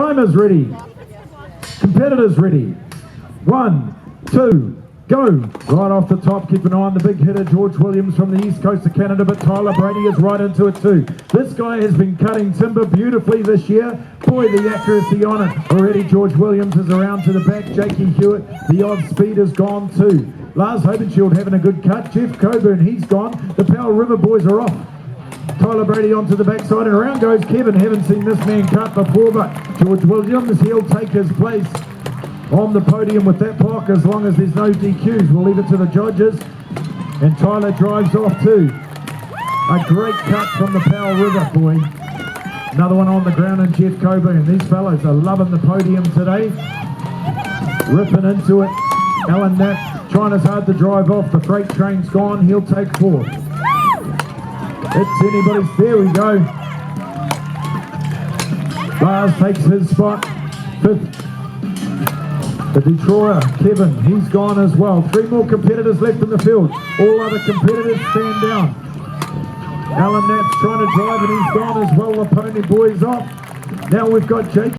Timers ready. Competitors ready. 1, 2, go. Right off the top, keep an eye on the big hitter, George Williams from the east coast of Canada, but Tyler Brady is right into it too. This guy has been cutting timber beautifully this year. Boy, the accuracy on it. Already George Williams is around to the back. Jakey Hewitt, the odd speed is gone too. Lars Hobenshield having a good cut. Jeff Coburn, he's gone. The Powell River boys are off. Tyler Brady onto the backside, and around goes Kevin. Haven't seen this man cut before, but George Williams, he'll take his place on the podium with that block as long as there's no DQs. We'll leave it to the judges. And Tyler drives off too. A great cut from the Powell River boy. Another one on the ground, and Jeff Coburn. These fellows are loving the podium today. Ripping into it. Alan Knapp trying his hard to drive off. The freight train's gone. He'll take 4th. It's anybody's. There we go. Lars takes his spot. 5th. The Detroiter, Kevin, he's gone as well. 3 more competitors left in the field. All other competitors stand down. Alan Knapp's trying to drive, and he's gone as well. The pony boy's off. Now we've got Jake.